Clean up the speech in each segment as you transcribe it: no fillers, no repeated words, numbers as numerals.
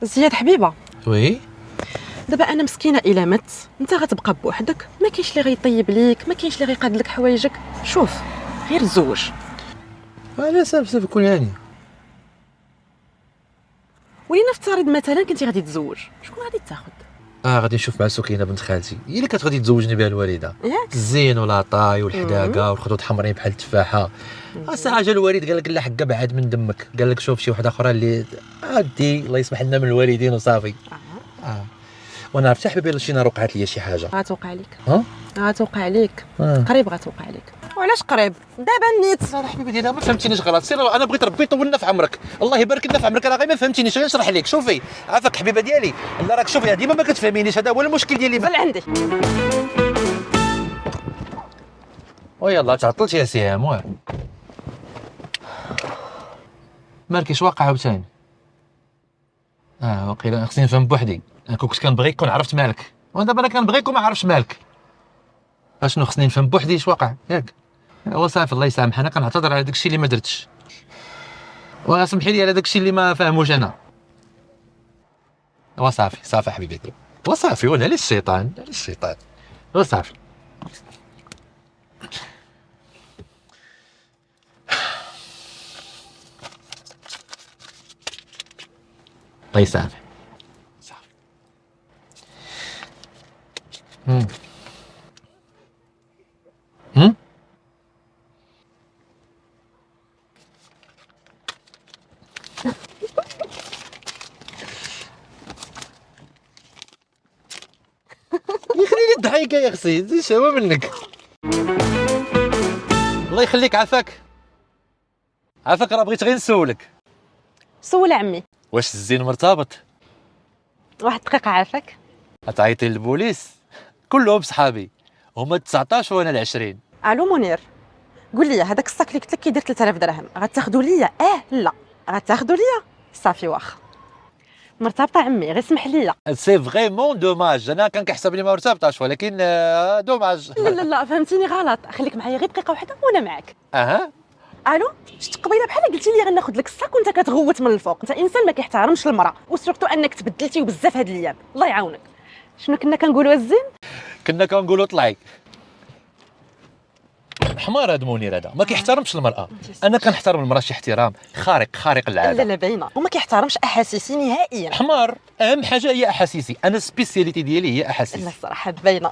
زياد حبيبه، وي. دابا انا مسكينه الا مت انت غتبقى بوحدك، ما كاينش اللي غيطيب ليك، ما كاينش اللي غيقاد لك حوايجك. شوف غير تزوج. على سبب يكون يعني. ولينا نفترض مثلا كنتي غادي تزوج، شكون غادي تاخذ؟ غادي نشوف مع سكينه بنت خالتي، هي اللي كتغادي تزوجني بها الوالده. ياك الزين والعطاي والحداقه والخدود حمرين بحال التفاحه. اصلا حاجه الوالد قال لك لا حقه بعد من دمك، قال لك شوف شي وحده اخرى اللي عادي الله يسمح لنا من الوالدين وصافي. وانا عرفت حبيبي شي نهار وقعت لي شي حاجه. غتوقع لك، ها غتوقع لك آه. قريب غتوقع لك. وعلاش قريب؟ دابا النيت. صراحه حبيبي ديالها ما فهمتينيش غلط، سير انا بغيت ربي يطول في عمرك، الله يبارك لنا في عمرك، انا غير ما فهمتينيش، غير نشرح لك. شوفي عافاك حبيبه ديالي، لا راك شوفي ديما ما كتفهمينيش، هذا هو المشكل ديالي. زل عندي. ويلا تعطلت يا سهام. واه مالك اش واقع عاوتاني؟ وقيلا خصني نفهم بوحدي، انا كنت كنبغيك كون عرفت مالك، ودابا انا كنبغيك وما عرفتش مالك. اشنو خصني نفهم بوحدي اش واقع ياك؟ هو صافي الله يسامح، انا كنعتذر على داكشي اللي ما درتش، وسمحي لي على داكشي اللي ما فاهموش انا. وصافي صافي حبيبتي، وصافي ولا علاش الشيطان، علاش الشيطان، وصافي. الله يسامح صافي. هم يخليني الضحيكه يا خصي، زيد شهوه منك. الله يخليك عافاك، عافاك راه بغيت غير نسولك، سول عمي. واش الزين مرتبط؟ واحد الدقيقه عافاك. غتعيطي للبوليس؟ كلهم صحابي، هما 19 وانا 20. الو منير، قول لي هذاك الصاك اللي قلت لك كيدير 3000 درهم غتاخذوا ليا؟ لا غتاخذوا ليا. صافي واخا مرتبطه عمي، غير سمح لي. سي فريمون دوماج، انا كان كيحسب لي ما مرتبطاش، ولكن دوماج. لا فهمتيني غلط، خليك معايا غير دقيقه واحده وانا معاك. الو، شفت قبيله بحال قلتي لي غناخذ لك الصاك وانت كتغوت من الفوق، انت انسان ما كيحترمش المراه، وسورتو انك تبدلتي وبزاف هاد الايام. الله يعاونك. شنو كنا كنقولوا الزين؟ كنا كنقولوا طلعي حمار. هاد منير هذا ما كيحترمش المراه، انا كنحترم المراه شي احترام خارق العاده. لا باينه، وما كيحترمش احاسيسي نهائيا. حمار، اهم حاجه هي احاسيسي، انا السبيسياليتي ديالي هي لا احاسيسي. الصراحه باينه.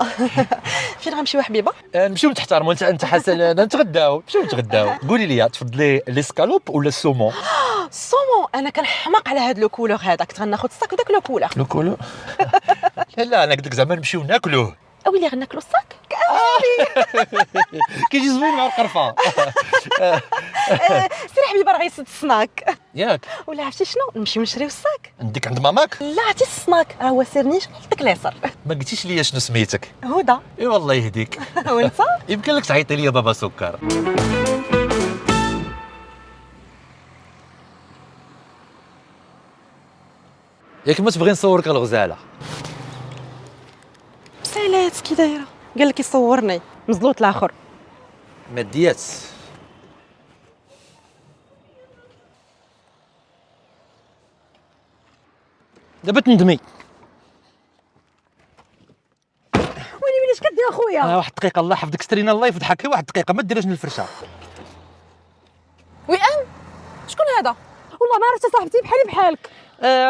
فين غنمشيو حبيبه؟ نمشيو نتحترموا، انت حسن نتغداو، نمشيو نتغداو. قولي لي تفضلي ليسكالوب ولا السومون؟ السومون، انا كنحماق على هاد لو كولور هذا، كنت غناخذ الصاك وداك لو كولور. لو كولو. لا انا قلت لك زعما نمشيو ناكلوه. اويلي غناكلو الصاك. كيجي زوين مع القرفه. سير حبيبه راه غيسد السناك. ياك ولا عرفتي شنو، نمشيو نشريو الصاك. نديك عند ماماك. لا عرفتي السناك راه هو سيرنيش داك اليسر. ما قلتيش لي شنو سميتك؟ هدى. اي والله يهديك. وانت؟ يمكن لك تعيطي لي بابا سكر. ياك ما تبغي نصورك الغزاله؟ سالات كي دايره، قال لك يصورني مزلوط الاخر. ماديات. دابا تندمي. ويلي اش كدير اخويا؟ واحد الدقيقه الله يحفظك، سترينا الله يفضحك، واحد الدقيقه ما ديريش من الفرشه. وئام شكون هذا؟ والله ما عرفت صاحبتي بحالك.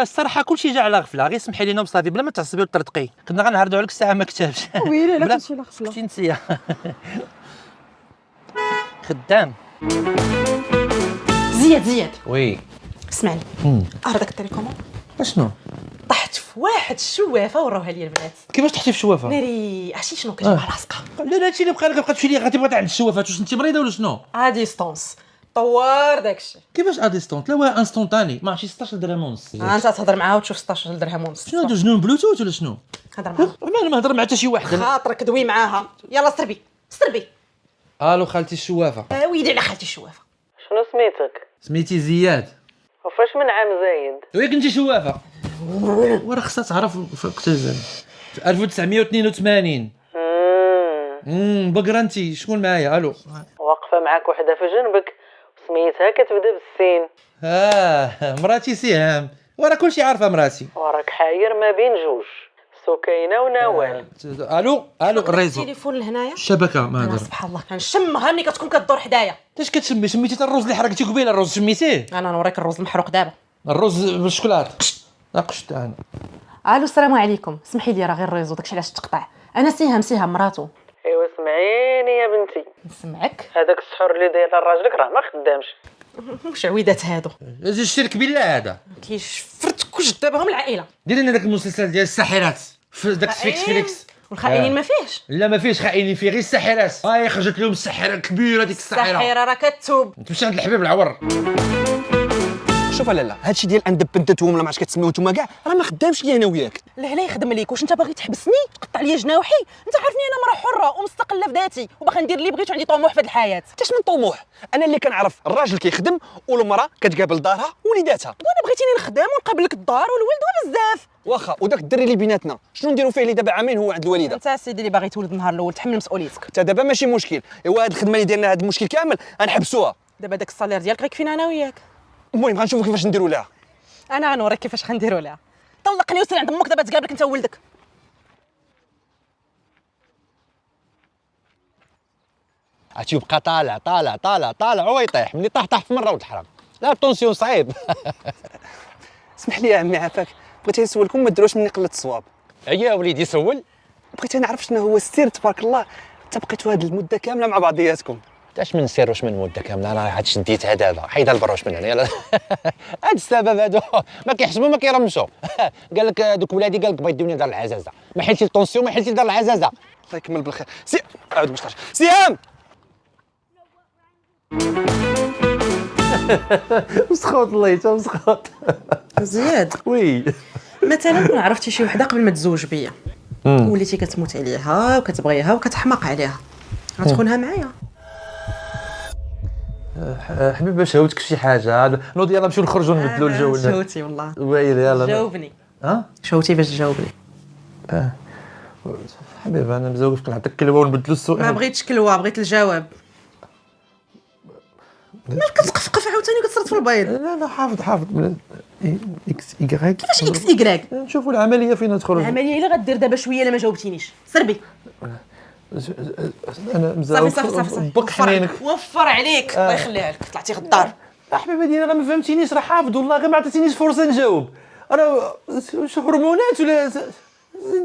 الصراحه كلشي جا على غفله، غير سمحي لينا وصافي بلا ما تعصبي وترتقي، كنا غنعرضوا عليك الساعه ما كتبش. ويلي لا كلشي لا غفله. كنتي نسيه. خدام. زياد وي. اسمعني، هذاك التليكوموند اشنو؟ طحت في واحد الشوافه وراوها لي البنات. كيفاش تحتي في الشوافه؟ ناري عرفتي شنو كتجيبها لاصقه. لا هادشي اللي بقى تمشي لي غتبغي عند الشوافات، واش انت مريضه ولا شنو؟ ا ديستونس طوار داكشي. كيفاش اديستونت؟ لا واه انستونتاني، ما عرفتش 16 درهم ونص. انت تهضر معاها وتشوف 16 درهم ونص. شنو هادو جنون بلوتوث ولا شنو؟ هضر معاها. انا ما نهضر مع حتى شي واحد. خاطرك دوي معاها. يلا سربي. الو خالتي الشوافه. ويلي على خالتي الشوافه. شنو سميتك؟ سميتي زياد. وفاش من عام زايد؟ وياك انت شوافه. وراه خصها تعرف وقت 1982. بقرا انت شكون معايا؟ الو. واقفه معاك وحده في جنبك وسميتها كتبدا بالسين. مراتي سهام، ورا كلشي عارفه مراتي. وراك حاير ما بين جوج، سكينه ونوال. الو الريزو التليفون لهنايا. الشبكه ما انا هضر. سبحان الله كنشمها ملي كتكون كدور حدايا. اش كتشمي؟ شميتي الرز اللي حرقتي قبيله، الرز شميتيه؟ انا نوريك الرز المحروق دابا. الرز بالشوكولاط ناقشت انا. الو السلام عليكم، سمحي لي راه غير الريزو داكشي علاش تقطع. انا سهام مراتو. ايوا سمعيني يا بنتي، نسمعك. هذاك السحور اللي داير لراجلك راه ما خدامش. واش عويدات هادو؟ هذا الشرك بالله هذا كيشفرت كلش دابهم العائله. دير لنا داك المسلسل ديال الساحرات في داك فيكس فليكس. والخائنين ما فيهش. لا ما فيش خائنين، فيه غير الساحرات. هاي خرجت لهم الساحره الكبيره ديك الساحره. الساحره راه كتوب. تمشي عند الحبيب العور. شوف لالا هادشي ديال ان بنتهم ولا ما عرفتش كتسميو نتوما كاع راه ما خدامش لي انا وياك. لا يخدم ليك. واش انت باغي تحبسني تقطع لي جناوحي؟ انت عارفني انا مرا حره ومستقله في ذاتي وباغي ندير اللي بغيت وعندي طموح في هذه الحياه. حتى من طموح انا اللي كنعرف الراجل كيخدم والمراه كتقابل دارها ووليداتها. وانا بغيتيني نخدم ونقابل لك الدار والولد وبزاف. واخا وداك الدري اللي بيناتنا شنو نديرو فيه اللي دابا عامين هو عند الوالده؟ انت سيدي اللي باغي تولد النهار الاول تحمل مسؤوليتك. حتى دابا ماشي مشكل. ايوا هاد الخدمه اللي دايرنا هاد المشكل كامل غنحبسوها. دابا داك الصالير ديالك غيكفينا انا وياك. المهم غنشوفو كيفاش نديرو لها. انا غنوريك كيفاش غنديروا لها. طلقني وسير عند امك دابا تقابلك انت وولدك. عرفتي يبقى طالع ويطيح، ملي طاح في مره وتحرق. لا الطونسيون صعيب. اسمح لي يا عمي عافاك، بغيت نسولكم ما ديروش مني قله الصواب. يا وليدي سول. بغيت نعرف شنو هو السر تبارك الله حتى بقيتوا هاد المده كامله مع بعضياتكم. اش من سير واش من مده كامله، انا عاد شديتها دابا، حيد البروش من هنا يلا. هاد السبب هادو ما كيحسبوا ما كيرمشوا. قال لك دوك ولادي قال لك بغيت يدوني لدار العزازه، ما حيلتي الطونسيون ما حيلتي لدار العزازه. الله يكمل بالخير. عاود باش سهام. مسخوط الله مسخوط. زياد وي مثلا كون عرفتي شي وحده قبل ما تزوج بيا وليتي كتموت عليها وكتبغيها وكتحماق عليها، غتخونها معايا؟ حبيبي شهوتك شي حاجه. نوض يلا نمشيو نخرجوا نبدلوا الجو. شهوتي والله. ويلي يلا جاوبني. شهوتي باش تجاوبني. حبيبي انا مزوج كنعطيك كلوه ونبدلوا السؤال. ما بغيتش كلوه، بغيت الجواب. مالك كتقفقف عاوتاني وكتصرت في البيض؟ لا حافظ اكس ايكغيك. كيفاش اكس ايكغيك؟ نشوفوا العمليه فين تخرج. العمليه اللي غدير دابا شويه الا ما جاوبتينيش. سربي. انا مزوج. صافي بق حنينك. وفر عليك الله يخليها لك. طلعتي غدار. حبيبي ديالي راه ما فهمتينيش، راه حافظ والله غير ما عطيتينيش فرصه نجاوب. انا واش هرمونات ولا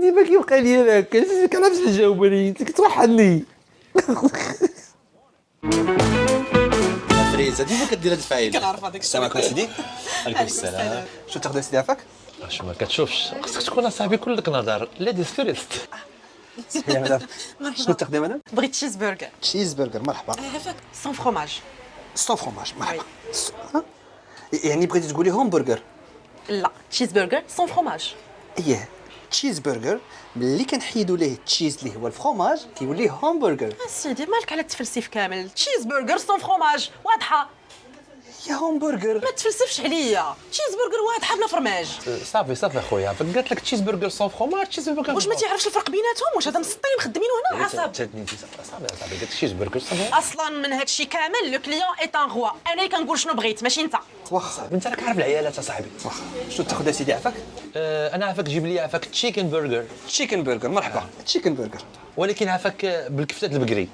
ديما كيبقى لي هكا كنعرفش نجاوب انا كتوحدني. فريزه ديما كدير هاد الفايده. كنعرف هذاك السلام عليكم سيدي. عليكم السلام. شنو تاخذ سيدي عافاك؟ اش ما كتشوفش، خصك تكون اصاحبي كلك نظر. ليديز فيرست. يا مدام شنو تاخذي مدام؟ بغيت تشيز برجر. تشيز برجر مرحبا. عافاك سون فروماج. سون فروماج مرحبا. يعني بغيتي تقولي همبرجر؟ لا تشيز برجر سون فروماج. اييه تشيز برجر ملي كنحيدوا ليه التشيز اللي هو الفرomاج كيولي همبرجر. سيدي مالك على التفلسيف كامل. تشيز برجر سون فروماج واضحه. يا همبرجر ما تفلسفش عليا. تشيز برجر واضحه بلا فرماج. صافي اخويا، قالت لك تشيز برجر سون فروماج تشيز برجر. واش ما تعرفش الفرق بيناتهم؟ واش هذا مسطين مخدمين هنا العصب؟ صافي قالت لك تشيز برجر صافي. اصلا من هذا الشيء كامل لو كليون ايت ان غوا. انا اللي كنقول شنو بغيت ماشي انت. واخا انت راك عارف العيالات اصاحبي. واخا شنو تاخذ سيدي عافاك؟ انا عافاك جيب لي عافاك تشيكن برجر. تشيكن برجر مرحبا. تشيكن برجر ولكن عافاك بالكفته البقري.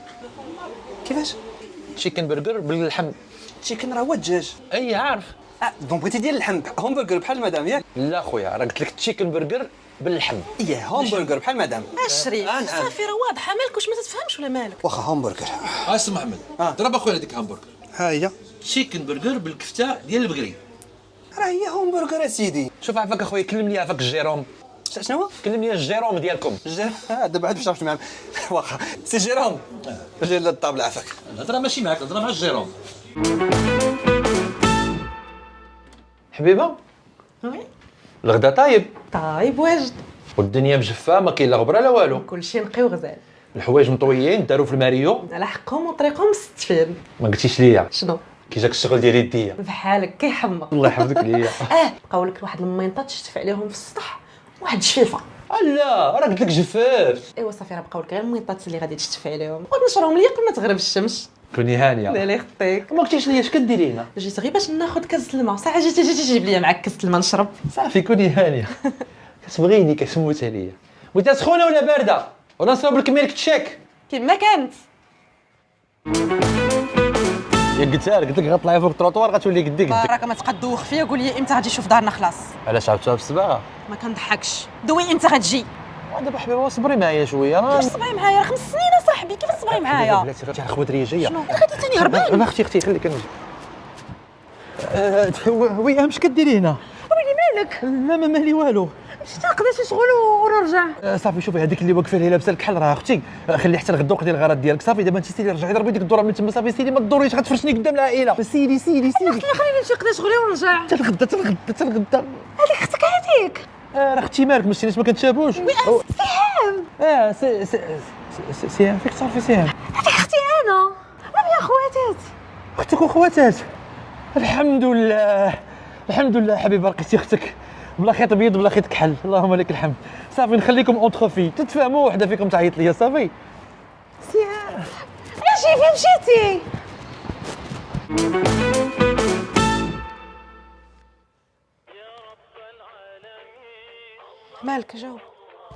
كيفاش؟ تشيكن برجر باللحم. تشيكن راه هو الدجاج. اي عارف. دونك بغيتي ديال اللحم همبرجر بحال مدام ياك؟ لا خويا راه قلت لك تشيكن برجر باللحم. اييه همبرجر بحال مدام. الشريف صافي راه واضحه. مالك واش ما تتفهمش ولا مالك؟ واخا همبرجر. اسمع محمد ضرب اخويا هذيك همبرجر. ها هي تشيكن برجر بالكفته ديال البقري. راه هي همبرجر اسيدي. شوف عافاك اخويا كلم لي عافاك الجيروم. شنو هو؟ كلم لي الجيروم ديالكم. دابا عاد باش نعرف معاك. واخا سي جيروم جي للطابله عافاك. الهضره ماشي معاك، الهضره مع الجيروم. حبيبه وي الغدا طايب طيب واجد. والدنيا مجفه ما كاين لا غبره لا والو. كلشي نقي وغزال. الحوايج مطويين داروا في الماريو. على حقهم وطريقهم مستفين. ما قلتيش ليا شنو؟ كي جاك الشغل ديال يديا. بحالك كيحمق. الله يحفظك ليا. بقاو لك واحد المينطات تشتف عليهم في السطح واحد الشفيفه. لا راه قلت لك جفاف. ايوا صافي راه بقاو لك غير المينطات اللي غادي تشتف عليهم. قول نشرهم ليا قبل ما تغرب الشمس. كوني هانيه. الله يخطيك. ما قلتيش لي اش كديري هنا؟ جيت غير باش ناخذ كاس الماء، صح جيتي تجيب لي معاك كاس الماء نشرب. صافي كوني هانيه. كتبغيني كتموت عليا. بغيتها سخونه ولا بارده؟ ولا نصاوب لك ميلك تشيك؟ كيما كانت. يا قلتها لك غطلعي فوق التروطوار غتولي قديك راك ما تقدوخ فيا، قول لي امتى غادي تشوف دارنا خلاص. علاش عاودتها بالصباغه؟ ما كنضحكش، دوي امتى غتجي؟ دابا حبيبه صبري معايا شويه. كيفاش صبري معايا؟ 5 سنين اصاحبي، كيفاش صبري معايا؟ بلاتي راه خواتريه جايه. شنو غادي تاني هربان؟ اختي خليك انا. وي اش كديري هنا؟ ويلي مالك؟ لا ما مالي والو. مشيت نقضي شي شغل ونرجع. صافي شوفي هذيك اللي واقفه لي لابسه الكحل راه اختي، خلي حتى الغدا وقضي الغرض ديالك. صافي دابا انت سيدي رجعي ضربي ديك الدوره من تما. صافي سيدي ما تدوريش غتفرشني قدام العائله. سيدي خليني نمشي نقضي شغلي ونرجع. حتى الغدا. هذيك اختك هذيك. راه اختي مالك ما كنتشابوش. سهام. سهام فيك تعرفي سهام؟ هذيك اختي انا، ما بيا خواتات. اختك وخواتات. الحمد لله حبيبه لقيتي اختك بلا خيط بيض بلا خيط كحل. اللهم لك الحمد. صافي نخليكم اونتر في تتفاهموا، وحده فيكم تعيط ليا. صافي سهام اجي فين مشيتي؟ مالك جاوب.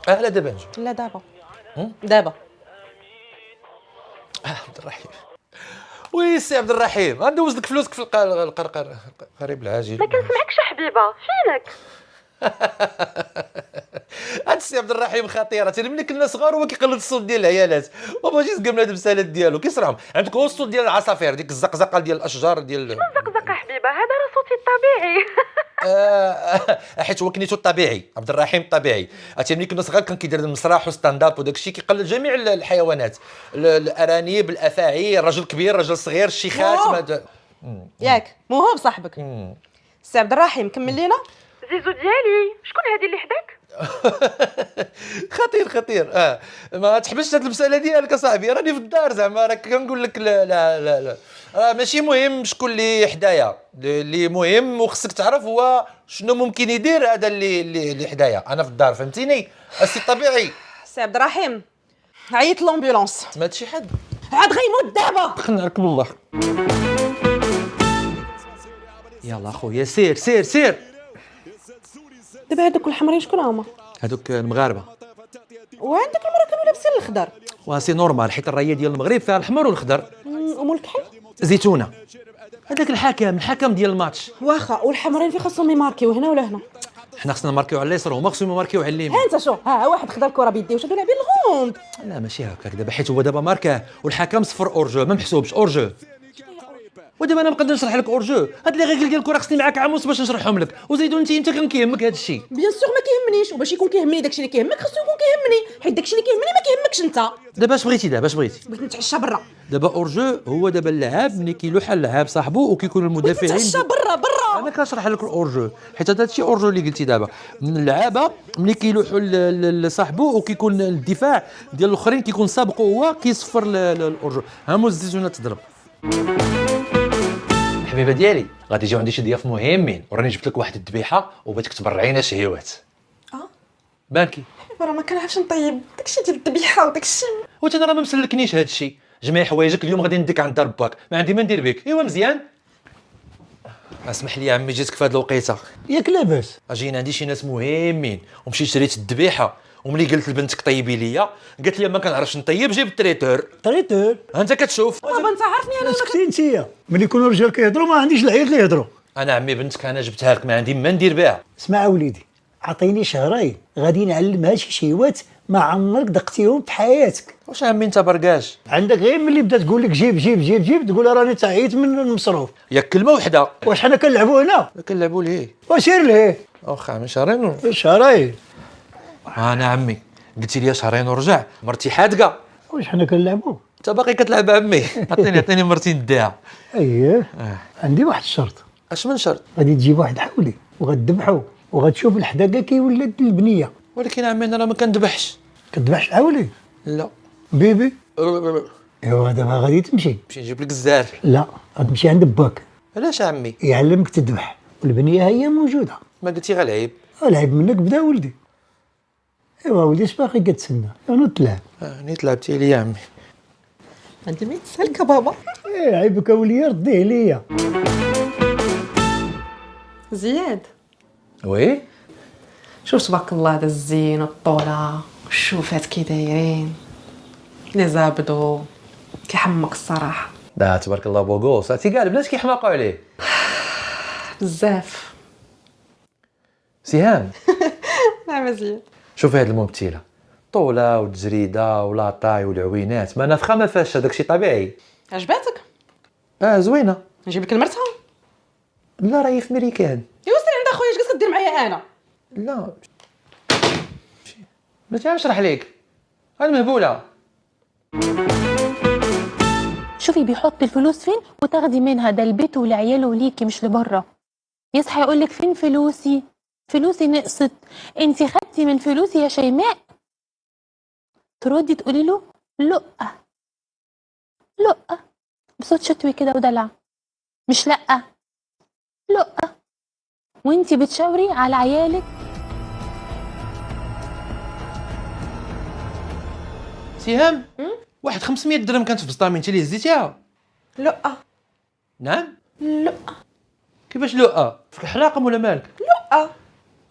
لا دابا نجي. لا دابا. عبد الرحيم. وي سي عبد الرحيم، غندوز لك فلوسك في القريب العاجل. ما كنسمعكش حبيبه، فينك؟ هاد السي عبد الرحيم خطيره. تاني ملي كنا صغار هو كيقلد الصوت ديال العيالات، وما جيت قبل هاد المسالات ديالو كيصراهم. عندك هو الصوت ديال العصافير، ديك الزقزقه ديال الاشجار ديال زقزقه حبيبه، هذا راه صوتي الطبيعي. حيت هو كنيتو الطبيعي، عبد الرحيم الطبيعي. عرفتي ملي كنا صغار كان كيدير المسرح وستاند اب وداك الشيء، كيقلد جميع الحيوانات، الارانب، الافاعي، الرجل كبير، الرجل صغير، الشيخات. ياك موهوب صاحبك. سي عبد الرحيم كمل لينا. زيزو ديالي، شكون هادي اللي حداك؟ خطير. ما تحبسش هاد المساله ديالك اصاحبي، راني في الدار زعما راك كنقول لك. لا ماشي مهم شكون اللي حدايا، اللي مهم وخصك تعرف هو شنو ممكن يدير هذا اللي حدايا. انا في الدار فهمتيني السي طبيعي. سي عبد الرحيم عيط لومبيلونس. سمعت شي حد عاد غيموت دابا. خلينا نركب الله. يلا خويا سير. دابا هذوك الحمرين شكون هما؟ هذوك المغاربه. وعندك المرا كانوا لابسين الخضر. واسي نورمال حيت الرايه ديال المغرب فيها الحمر والخضر. ام الكحل زيتونه. هذاك الحكم ديال الماتش. واخا والحمرين في خاصهم يماركيو هنا ولا هنا؟ حنا خصنا نماركيو على اليسار وهما خصهم يماركيو على اليمين. ها انت شو واحد خدا الكره بيديه وشادو لاعبين الغوند. لا ماشي هكاك دابا، حيت هو دابا ماركاه والحكم صفر اورجو ما محسوبش اورجو. ودابا انا نقدر نشرح لك اورجو، هاد لي ريغل ديال الكره خصني معاك عاموس باش نشرحهم لك، وزيدو انت كان كيهمك هاد الشيء. بيان سور ما كيهمنيش، وباش يكون كيهمني داكشي اللي كيهمك خصو يكون كيهمني، حيت داكشي اللي كيهمني ما كيهمكش انت. دابا اش بغيتي بغيت نتعشى برا. دابا اورجو هو دابا اللاعب ملي كيلوح على اللاعب صاحبو وكيكون المدافعين. نتعشى برا. انا كنشرح لك الاورجو حيت هذا الشيء اورجو اللي قلتي دابا. من اللعابه ملي كيلوحوا لصاحبو وكيكون الدفاع ديال الاخرين كيكون سابقو هو كيصفر الاورجو. ها الزيتونه تضرب. حبيبه ديالي غادي يجيو عندي شي ضياف مهمين، وراني جبت لك واحد الذبيحه وبغيتك تبرعينا شهيوات. بالكي راه ما كنعرفش نطيب داكشي ديال الذبيحه وداكشي. وانت راه ما مسلكنيش هذا الشيء. جميع حوايجك اليوم غادي نديك عند دار باك، ما عندي ما ندير بك. ايوا مزيان. اسمح لي يا عمي جيتك في هذه الوقيته. ياك لاباس؟ اجينا عندي شي ناس مهمين ومشيت شريت الذبيحه، وملي قلت لبنتك طيبي ليا قالت لي ما كنعرفش نطيب جيب التريتور. تريتور؟ انت كتشوف. بابا انت عارفني انا سكتي انتيا، ملي يكونوا الرجال كيهضروا ما عنديش العيال اللي يهضروا. انا عمي بنتك انا جبتها لك ما عندي ما ندير بها. اسمع وليدي، عطيني شهرين غادي نعلمها شي شهيوات ما عمرك دقتيهم في حياتك. واش عمي انت بركاش؟ عندك غير ملي بدات تقول لك جيب تقول راني تعيط من المصروف. ياك كلمه وحده. واش حنا كنلعبوا هنا؟ كنلعبوا ليه؟ وسير ليه؟ واخا من شهرين شهرين. انا عمي قلتي لي شهرين ورجع مرتي حادقه. واش حنا كنلعبوا؟ انت باقي كتلعب عمي. عطيني مرتي نديها. اييه. عندي واحد الشرط. اش من شرط؟ غادي تجيب واحد حولي وغتذبحو وغتشوف الحداقه كيولد البنيه. ولكن عمي انا راه ما كندبحش. كتذبحش حولي؟ لا. بيبي؟ ايوا دابا غادي تمشي. نمشي نجيب لك الزهر. لا غتمشي عند باك. علاش عمي؟ يعلمك تذبح والبنيه هي موجوده. ما قلتي غير العيب. العيب منك بدا ولدي. ايوا ولدي اش باقي كتسنى؟ نوض تلعب. نيت لعبتي لي يا عمي. عندي ما يتسالك بابا. عيبك اولياء رديه ليا. زياد وي شوف تبارك الله هذا الزين والطوله والشوفات كي دايرين لي زابدو كيحمق الصراحه لا تبارك الله بوغوس، عرفتي كاع البنات كيحماقوا عليه بزاف. سهام. نعم زياد. شوف هاد الممثله طوله والتجريده ولاطاي والعوينات، ما نافخه ما فاش، هذاك شي طبيعي. عجباتك؟ زوينه. نجيب لك المرتها؟ لا راهي في ميريكان. ايوا سير عند اخويا، اش كدير معايا انا؟ لا ما تعرفش نشرح لك، انا مهبوله. شوفي بيحط الفلوس فين وتاخدي منها، ده البيت والعيال وليكي مش لبره. يصحى يقولك فين فلوسي؟ فلوسي نقصت. انتي خدتي من فلوسي يا شيماء؟ تردي تقولي له لأ لأ بصوت شتوي كده ودلع، مش لأ لأ. وانتي بتشاوري على عيالك. سهام، واحد 500 درهم كانت في بسطامي، انت اللي هزيتيها؟ لا نعم. لا كيفاش لا؟ فيك حلاقم ولا مالك؟ لا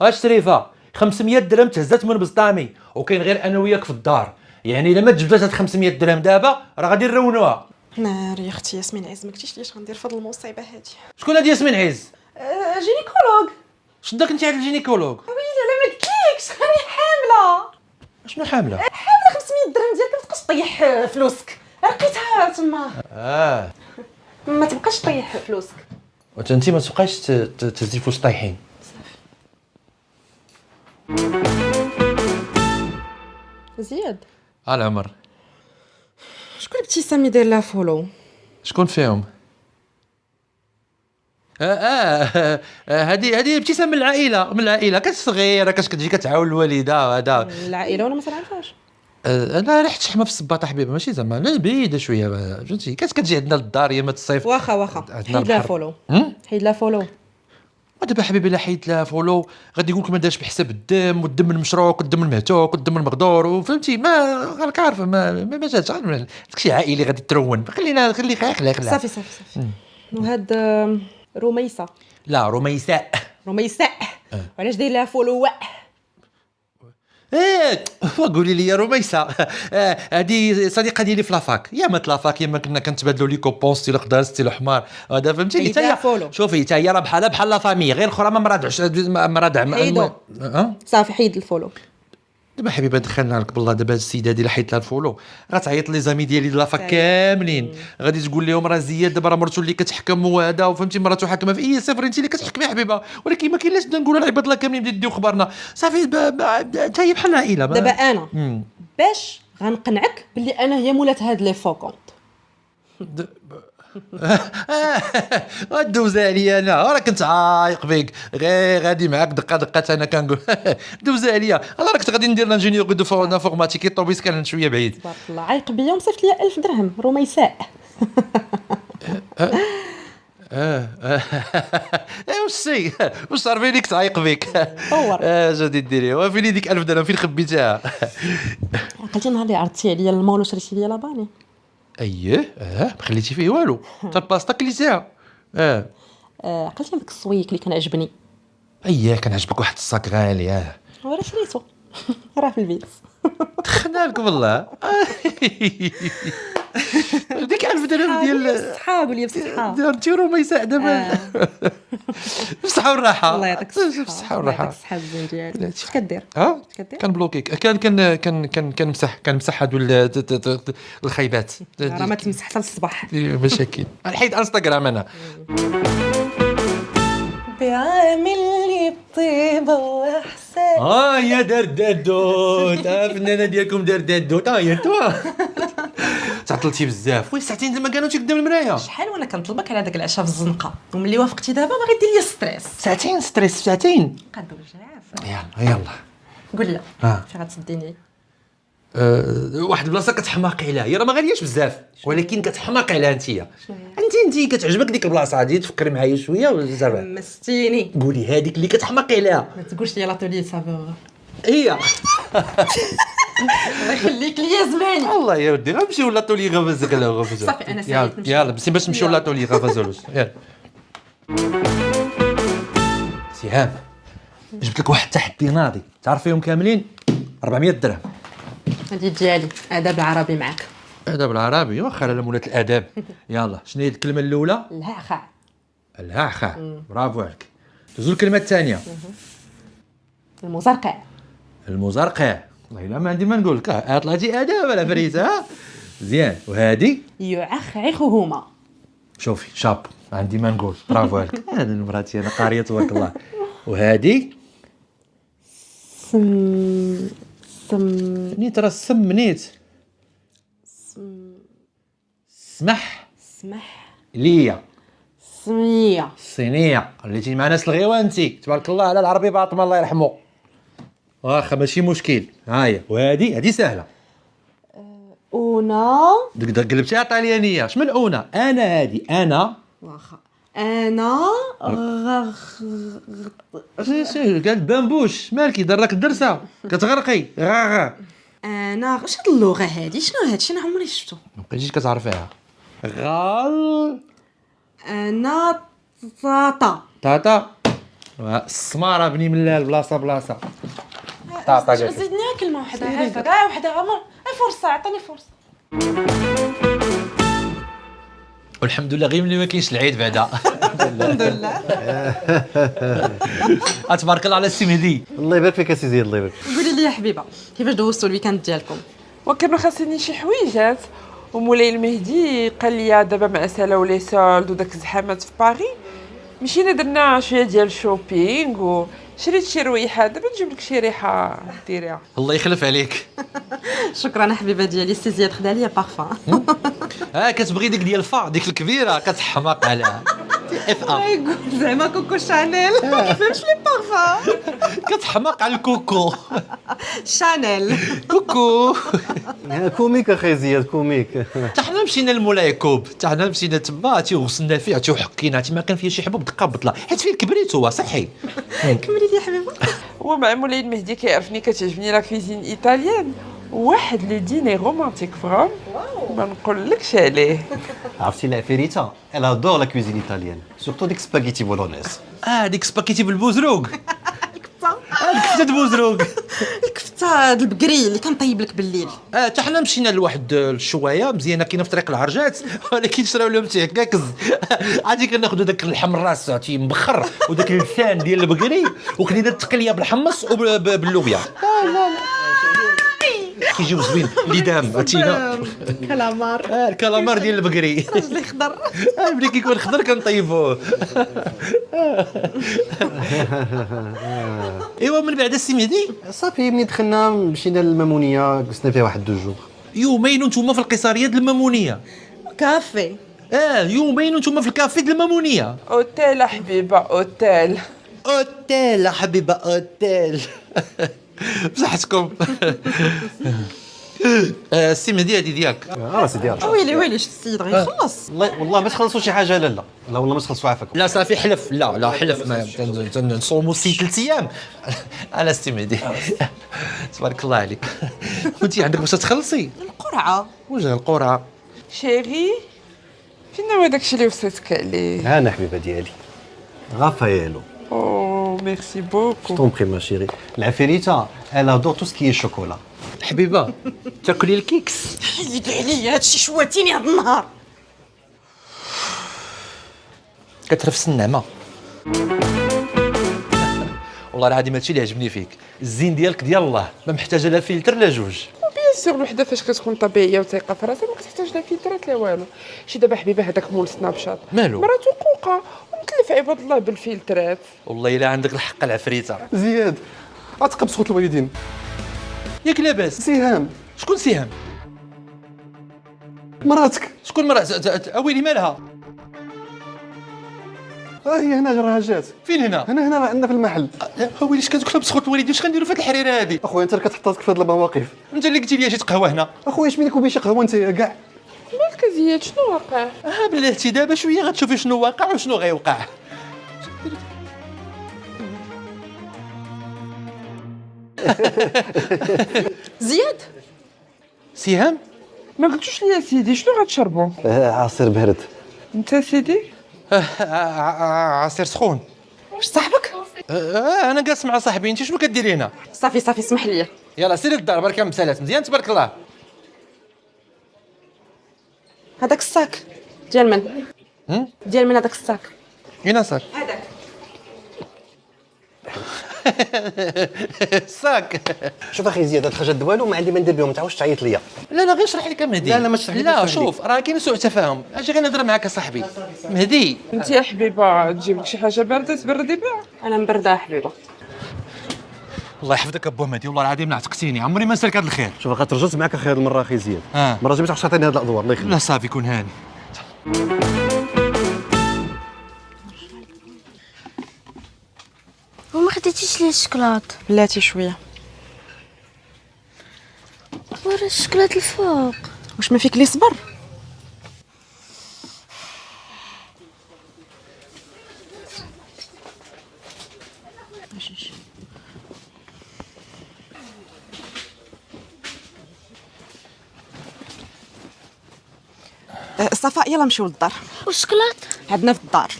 اش شريفه 500 درهم تهزات من بسطامي، وكاين غير انا وياك في الدار، يعني الا ما تجبدات هاد 500 درهم دابا راه غادي نرونوها. ناري يا اختي ياسمين عز، ما قلتيش لي اش غندير في هاد المصيبه هادي. شكون هادي ياسمين عز؟ جينيكولوج. شداك انت على الجينيكولوج؟ ويلي لا ما قلتلكش راني حامله. شنو حامله؟ حامله 500 درهم ديالك ما تبقاش طيح فلوسك، لقيتها تما. ما تبقاش طيح فلوسك. وانت ما تبقاش تهزي فلوس طايحين. زياد العمر شكون ابتسامي داير لها فولو؟ شكون فيهم؟ هذه ابتسام من العائله، كانت صغيره كتجي كتعاون الوالده وهذا. العائله وانا ما تنعرفهاش. انا ريحه شحمه في الصباطه حبيبه، ماشي زعما لا بعيده شويه، فهمتي كتجي عندنا للدار يا ما الصيف. واخا حيد لها فولو. حيد لها فولو. ودابا حبيبي الا حيدت لها فولو غادي يقول لك ما دارش بحساب الدم، والدم المشروك والدم المهتوك والدم المغدور، وفهمتي ما راك عارفه ما جاتش داكشي عائلي غادي ترون. خلينا خلي صافي. وهاد رميسه. لا رميساء. وعلاش داير لها فولو؟ قولي لي يا رميسه، هذه صديقه ديالي في لافاك، يا ما لافاك يا ما كنا كنتبادلوا لي كوبون ستيل خضر ستيل حمار، هذا فهمتي حتى هي. شوفي حتى هي راه بحال لا فامي، غير اخرى ما مراد حيدو. صافي حيد الفولو. دابا حبيبه دخلنا لك بالله، دابا هاد السيده هادي اللي حيدت لها الفولو غتعيط لي زامي ديالي لافاك كاملين، غادي تقول لهم راه زياد دابا راه مرتو اللي كتحكم وهذا، وفهمتي مراتو حاكمه في اي صفر، انت اللي كتحكمي يا حبيبه، ولكن ما كاين لاش نقولوا العباد الله كاملين بديو خبرنا. صافي حتى هي بحال العائله. دابا انا باش غنقنعك باللي انا هي مولات هاد لي فوكونت. دوزها عليا انا، راه كنت عايق بك، غير غادي معاك دقات انا كنقول دوزها عليا. انا راك غادي ندير لانجينيور دو انفورماتيك طوبيس كان شويه بعيد. تبارك الله عايق بيا ومصيفط ليا 1000 درهم رميساء. واش صار فينك تعيق بك؟ طور. جادي ديري وفين ديك 1000 درهم فين خبيتها؟ عقلتي نهار اللي عرضتي عليا المول وشريتي ليا لاباني. اييه ما خليتي فيه والو، حتى الباسطه كليتيها. عقلتي داك الصويك اللي كان عجبني. اييه كان عجبك واحد الصاك غالي. وراه شريتو راه في البيت. دخلنا لك والله. ديك 1000 درهم ديال صحاب ولي بصحاب ديال انتيرو ما يساعد دابا. بالصحه والراحه. الله يعطيك الصحه. بالصحه والراحه. يعطيك الصحه الزين ديالك. اش كدير؟ كان بلوكيك، كان مسح هادو الخيبات. راه ما تمسح حتى الصباح. مشاكل نحيد انستغرام انا. بيعامل لي بطيبه واحسان. يا دردادو تا فنانه ديالكم دردادو تا يا انتوا تعطلتي بزاف. وي ساعتين زعما كانوا قدام المرايه. شحال وانا كنطلبك على داك العشاء في الزنقه، وملي وافقتي دابا باغي دير لي ستريس. ساعتين ستريس ساعتين. قادو جاف. يلا قول لا فين غتسديني؟ واحد البلاصه كتحماقي عليها، هي راه ما غالياش بزاف ولكن كتحماقي عليها انت كتعجبك ديك البلاصه هادي، تفكري معايا شويه زعما مستيني. قولي هذيك اللي كتحماقي عليها. ما تقولش لي لاتولي صافي هي الله يخليك ليا زماني. الله يا ودي غنمشيو لاتولي غافز كلا غافز. صافي انا يلا ساليت نمشي. يلا بس باش نمشيو لاتولي غافز. يلا سهام جبت لك واحد التحدي ناضي تعرف فيهم كاملين 400 درهم. هادي ديالي اداب العربي معاك. ادب العربي واخا لا مولات الاداب. يلا شنو هي الكلمه الاولى؟ الهاخع. الهاخا برافو عليك. دوزو الكلمه الثانيه. المزرقع. المزرقع. والله الا ما عندي ما نقول لك طلعتي اداب على فريسه ها مزيان. وهادي يعخعخهما. شوفي شاب عندي ما نقول برافو عليك. هذه مراتي انا قاريه تبارك الله. وهادي نيت راه السم نيت سمح ليا سمية. الصينيه خليتي مع ناس الغيوه انت تبارك الله على العربي باطمه الله يرحمه. واخا ماشي مشكل. هاهي وهادي سهله. اونا. دك قلبتيها طاليانيه. شمن الاونه؟ انا هادي انا واخا انا سي قال بامبوش مالكي دراك الدرسه كتغرقي غاغا. انا اش هاد اللغه هادي؟ شنو هادشي؟ انا عمري شفتو. ما بقيتيش كتعرفيها. غال انا طاطا. السماره بني ملال بلاصه طاطا. زيدني كلمه واحده هكا كاع وحده غمر. فرصه عطيني فرصه. والحمد لله غير ملي ما كاينش العيد بعدا. الحمد لله. تبارك الله على السي مهدي. الله يبارك فيك اسي زياد الله يبارك. قولي لي يا حبيبه كيفاش دوزتوا الويكاند ديالكم؟ وكانوا خاصني شي حويجات ومولاي المهدي قال لي دابا مع سالا ولي سولد وداك الزحامات في باغي مشينا درنا شويه ديال شوبينغ وشريت شي رويحه. دابا نجيب لك شي ريحه ديريها. الله يخلف عليك. شكرا حبيبه ديالي. سي زياد خدا ليا بارفان. كتبغي ديك ديال الفا ديك الكبيره كتحماق عليها. اف ا يقول زعما كوكو شانيل. ما كيفهمش لي بارفان. كتحماق على الكوكو. شانيل. كوكو. كوميك اخي زياد كوميك. حتى حنا مشينا لمولاي كوب حتى حنا مشينا تما غسلنا فيه وحكينا ما كان فيه شي حبوب دقه بطله حيت فيه الكبريت هو صحي. كملي لي يا حبيبه. هو مع مولاي المهدي كيعرفني كتعجبني لا كويزين ايطاليان. واحد لو ديني رومانتيك فرام ما نقولكش عليه. عرفتي العفيريته elle adore la cuisine italienne surtout ديك سباغيتي بولونيز. ديك سباكيتي بالبوزروق. الكفته البوزروق. الكفته البقري اللي كنطيب لك بالليل. حتى حنا مشينا لواحد الشوايه مزيانه كاينه في طريق العرجات ولكن شراو لهم تيكاكز. عادي كناخذوا داك اللحم الراس تي مبخر وداك اللسان ديال البقري وكلينا التقليه بالحمص وباللوبيا. لا كيجيو زوين اللي دام عرفتينا. كلامار. الكلامار ديال البقري. رجلي خضر. ملي كيكون خضر كنطيبوه. ايوا من بعد السي مهدي صافي ملي دخلنا مشينا للمامونيه جلسنا فيها واحد 2 جوغ. يومين وانتم في القيصريه ديال المامونيه. كافي. يومين وانتم في الكافي ديال المامونيه. اوتيل حبيبه اوتيل. اوتيل حبيبه اوتيل. بصحتكم. السي مهدي هادي ديالك. راسي ديالك. ويلي شت السيد غيخلص. والله ما تخلصوا شي حاجه لا والله ما تخلصوا عافاكم. لا صافي حلف لا حلف ما نصوموا 3 ايام. انا السي مهدي. تبارك الله عليك. وانت عندك باش تخلصي القرعه. وجه القرعه. شيري فين هو داكشي اللي وصيتك عليه؟ انا حبيبه ديالي رافاييلو. او ميرسي بوكو. طون بري ما شيري. العفيريته elle adore tout ce qui est chocolat. حبيبه تاكلي الكيكس. حيد عليا هادشي شواتيني هاد النهار. كترفس النعمه. والله راه هادي ماشي اللي عجبني فيك. الزين ديالك ديال الله ما محتاجه لا فلتر لا جوج. بيان سور الوحده فاش كتكون طبيعيه وثقه في راسها ما كتحتاج لا فلترات لا والو. شي دابا حبيبه هذاك مول سناب شات مالو مراتو قوقه ومتلف عباد الله بالفلترات. والله الا عندك الحق العفريته. زياد اتقب صوت الوالدين. ياك لاباس. سهام شكون سهام؟ مراتك. شكون مرات اويلي مالها؟ هي هنا راها جات. فين هنا؟ هنا راه عندنا في المحل. اويلي اش كتقول بسخوت الوالدين؟ واش كنديروا في هاد الحريره هادي؟ اخويا انت اللي كتحط راسك في هاد المواقف. انت اللي قلتي لي جيت قهوه هنا. اخويا اش بينك وبين شي قهوه انت كاع. مالك زياد شنو واقع؟ بلاتي دابا شويه غتشوفي شنو واقع وشنو غيوقع. زياد سهام ما قلتوش لي سيدي شنو غتشربوا؟ عصير بارد. انت سيدي؟ عصير سخون. واش صاحبك؟ انا جالس مع صاحبي، انت شنو كديري هنا؟ صافي اسمح لي. يلا سيري للدار، بركه مسالات مزيان تبارك الله. هذاك الساك ديال من؟ ديال من هذاك الساك؟ هنا صار هذاك. الساك. شوف اخي زياد، هاد الحاجات دوالو ما عندي ما ندير بهم، ما تعاودش تعيط ليا. لا غير اشرح لك مهدي. لا ما تشرح لي. لا شوف راه كاين سوء تفاهم، اجي غير نهضر معاك صاحبي. مهدي انت يا حبيبه تجيب لك شي حاجه بارده تبردي بها. انا مبرده حبيبه. الله يحفظك ابو مهدي، والله العظيم عتقتيني، عمري ما نسالك هذا الخير. شوف اخي ترجعت معاك اخي هاد المره اخي زياد. المره الجايه ما تعرفش تعطيني هاد الادوار، الله يخليك. لا صافي كون هاني. وما خديتيش ليه الشكلاط؟ بلاتي شويه. ورا الشكلاط الفوق. واش ما فيك لي صبر؟ صفاء يلا نمشيو للدار. والشكلاط؟ عندنا في الدار.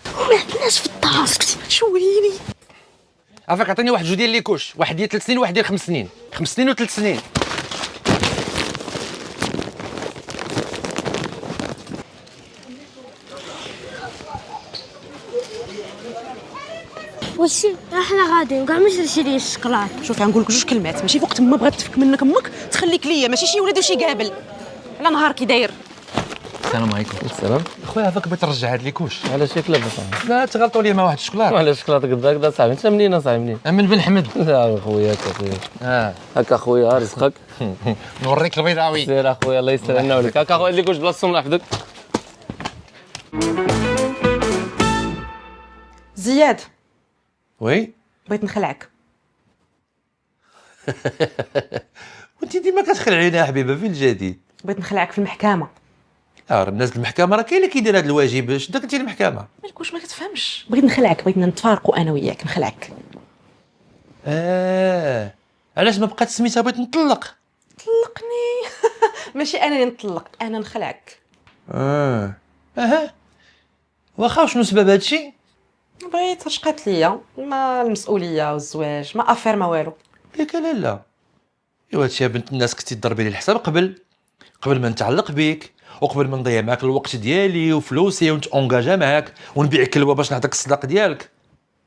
وما عندناش في الدار. شويني. عافاك عطيني واحد جوج ديال لي كوش، واحد ديال 3 سنين وواحد ديال 5 سنين. 5 سنين و3 سنين. واش احنا غاديين كاع ما شريتي لي الشكلاط؟ شوف غنقول لك جوج كلمات، ماشي فوق تما بغات تفك منك امك تخليك ليا، ماشي شي ولاد وشي قابل. على نهار كي داير. السلام عليكم. السلام. خويا عافاك بغيت نرجع هاد لي كوش. علاش ياك لاباس؟ لا تغلطوا لي مع واحد الشكلاط. علاش شكلاط هكذا صاحبي؟ انت منين صاحبي منين؟ من بن حمد. لا خويا هكا خويا رزقك. نوريك البيضاوي. سير اخويا الله يستر لنا ولك. هكا خويا اللي كوش بلاصتهم الله يحفظك. زياد وي بغيت نخلعك. وانت ديما كتخلعينا يا حبيبه، فين الجديد؟ بغيت نخلعك في المحكمه. راه الناس المحكمه راه كاين اللي كيدير هذا الواجب، شدك انت المحكمه. مالك واش ما كتفهمش؟ بغيت نخلعك، بغيت نتفارقوا انا وياك نخلعك. علاش ما بقات سميتها بغيت نطلق؟ طلقني. ماشي انا اللي نطلق، انا نخلعك. واخا شنو سبب هادشي؟ بغيت رشقات ليا، ما المسؤوليه والزواج ما افير ما والو. ياك لا ايوا هادشي يا بنت الناس كنتي تضربي لي الحساب قبل ما نتعلق بيك، وقبل ما نضيع معاك الوقت ديالي وفلوسي ونتونجاجا معاك ونبيع كلوه باش نعطيك الصداق ديالك.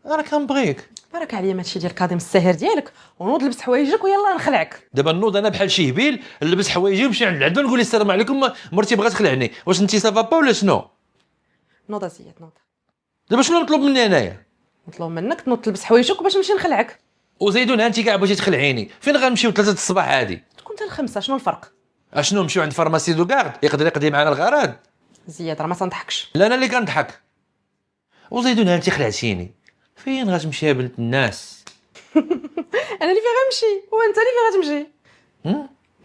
انا كنبغيك. بارك عليا ماشي ديال كاظم الساهر ديالك، ونوض لبس حوايجك ويلا نخلعك. دابا نوض انا بحال شي هبيل نلبس حوايجي ونمشي عند العدو نقول السلام عليكم مرتي بغات تخلعني، واش انت سافا با ولا شنو؟ نوض زياد نوض. دابا شنو نطلب مني انايا؟ نطلب منك تنوض تلبس حوايجك باش نمشي نخلعك. وزيدون انت كاع بغيتي تخلعيني، فين غنمشيو 3 الصباح عادي؟ تكون حتى ل5، شنو الفرق؟ اشنو نمشيو عند فارماسي دو كارد يقدر يقضي معنا الغرض؟ زياد راه ما تنضحكش. لا انا اللي كنضحك. وزيدون انت خلعتيني، فين غتمشي يا بنت الناس؟ انا اللي فين غنمشي وانت اللي فين غتمشي.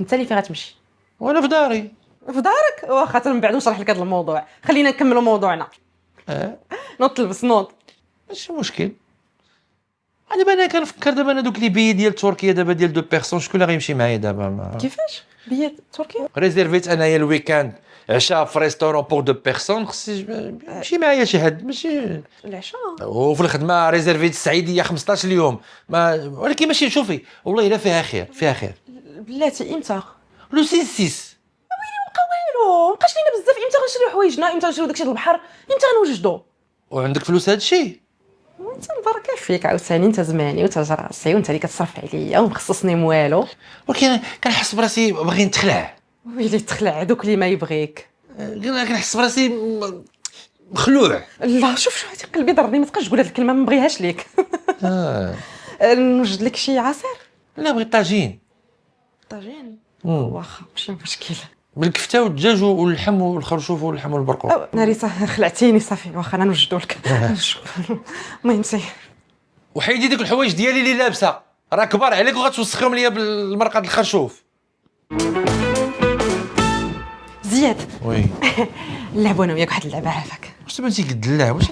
انت اللي فين غتمشي وانا في داري. في دارك؟ واخا من بعد نشرح لك هذا الموضوع، خلينا نكملوا موضوعنا. نوض تلبس نوض. ماشي مشكل. دابا انا كنفكر دابا انا دوك لي بيي ديال تركيا دابا ديال 2 بيرسون، شكون اللي غيمشي معايا دابا؟ كيفاش بيات تركيا؟ ريزيرفيت انايا الويكاند عشاء في ريستورون بور 2 بيرسون، خصني يمشي معايا شي حد ماشي العشاء. وفي الخدمه ريزيرفيت السعيديه 15 اليوم ولكن ماشي شوفي والله الا فيها خير. بلاتي امتى؟ لو 6 والو مابقاش لينا بزاف. امتى غنشريو حوايجنا؟ امتى غنشريو داكشي البحر؟ امتى غنوجدو؟ وعندك فلوس هادشي؟ وانت البركه فيك عاوتاني، انت زماني وانت راسي وانت اللي كتصرف عليا ومخصصني والو. ولكن كنحس براسي باغي نتخلع. ويلي تخلع دوك اللي ما يبغيك. كنحس براسي مخلوع. لا شوف هادي قلبي ضرني، ما تبقاش تقول هاد الكلمه، ما نبغيهاش ليك. نوجد لك شي عصير؟ لا بغيت طاجين. طاجين واخا ماشي مشكل. بالكفته والدجاج واللحم والخرشوف واللحم والبرقوق. ناري خلعتيني صافي، واخا انا نوجدو لك. المهم سير وحيدي ديك الحوايج ديالي اللي لابسه، راه كبار عليك وغتوسخهم ليا بالمرقه د الخرشوف. زياد وي نلعبوا انا وياك واحد اللعبه عافاك. واش دابا انت كدلع؟ واش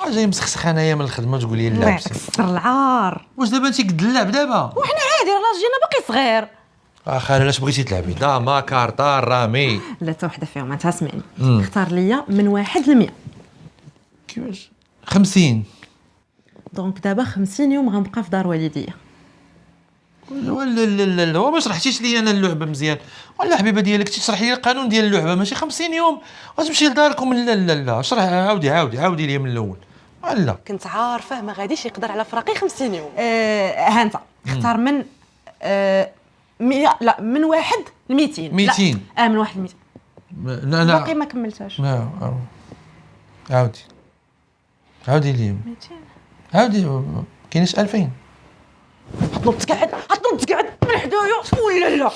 انا جاي مسخسخ انايا من الخدمه تقول لي لا كسر العار. واش دابا انت كدلع دابا؟ وحنا عادي راه جينا باقي صغير. اخي علاش بغيتي تلعبي داما كارطه رامي؟ لا حتى وحده فيهم انت اسمعني. اختار ليا من 1 ل 100. كيفاش 50؟ دونك دابا 50 يوم غنبقى في دار والديا. لا لا لا ما شرحتيش لي انا اللعبه مزيان. ولا حبيبه ديالك تشرحي لي القانون ديال اللعبه ماشي 50 يوم غتمشي لداركم. لا لا لا شرح عاودي لي من الاول. لا كنت عارفه ما غاديش يقدر على فراقي 50 يوم. ها انت اختار من 100 لا من 1 ل 200. 200 لا من 1 ل 200. لا باقي ما كملتهاش. لا عاودي لي 200. عاودي كاينش 2000. هتنوض تقعد من حدايا ولا لا؟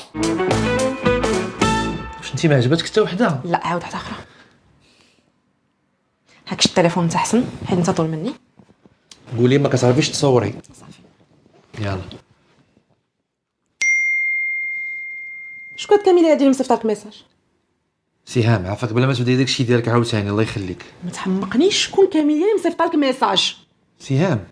واش انت ما عجبتك حتى وحده؟ لا عاود واحده اخرى. هاك التليفون انت احسن حيت انت طول مني. قولي ما كتعرفيش تصوري. صافي يلا شكون كاميليا هادي اللي مصيفط لك ميساج؟ سهام عافاك بلا ما تبداي داكشي ديالك عاوتاني الله يخليك. ما تحمقنيش شكون كاميليا اللي مصيفط لك ميساج؟ سهام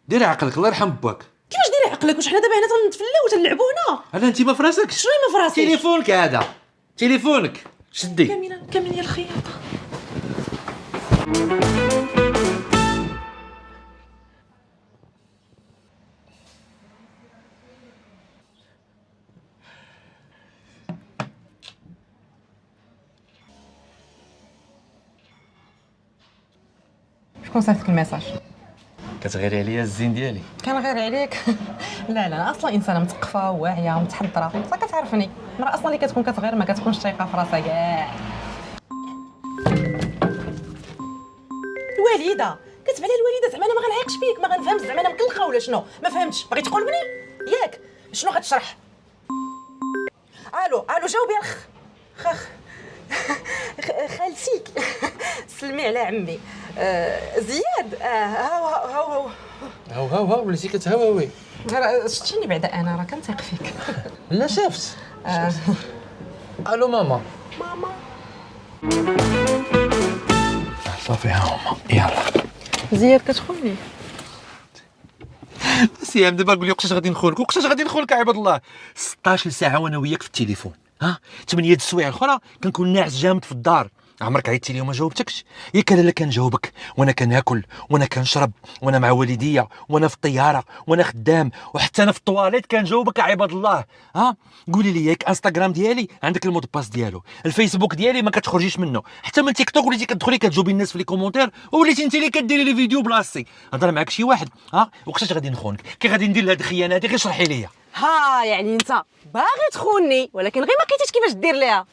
ديري عقلك الله يرحم باك. كيفاش ديري عقلك واش حنا دابا هنا تنتفلاو وتنلعبوا هنا؟ هذا انت ما فراسكش. شنو ما فراسيش؟ تليفونك هذا تليفونك شدي. كاميليا الخياطه. شكون صيفط لك الميساج؟ كتغيري عليا الزين ديالي. كان غير عليك. لا انا اصلا انسانه مثقفه وواعيه ومتحضره انت كتعرفني. المراه اصلا اللي كتكون كتغير ما كتكونش ثقه في راسها كاع. الوالده كتب على الوالده زعما انا ما غنعيقش فيك ما غنفهمش زعما انا مكلخه ولا شنو ما فهمتش باغي تقولبني ياك شنو غتشرح. الو جاوبي خخ خالتيك سلمي على عمي زياد. هاو وليتي كتهواوي. شتيني بعدا انا راه كنثيق فيك. لا شافت. الو ماما. صافي ها هما يلا. زياد كتخوني. سيام دابا قول لي وقتاش غادي نخونك يا عباد الله. 16 ساعه وانا وياك في التليفون 8 السوايع الاخرى كنكون ناعس جامد في الدار. عمرك عيطتي لي وما جاوبتكش؟ ياك انا لا كنجاوبك وانا كناكل وانا كنشرب وانا مع والديا وانا في الطياره وانا خدام وحتى انا في الطواليت كنجاوبك يا عباد الله. قولي لي ياك انستغرام ديالي عندك المود باس ديالو، الفيسبوك ديالي ما كتخرجيش منه، حتى من تيك توك وليتي كتدخلي كتجاوبي الناس في لي كومونتير ووليتي انت اللي كديري لي فيديو بلاصتي. هضر معاك شي واحد وقتاش غادي نخونك؟ كي غادي ندير هاد الخيانه هادي غير شرحي لي. يعني انت باغي تخوني ولكن غير ما لقيتيش كيفاش دير ليها.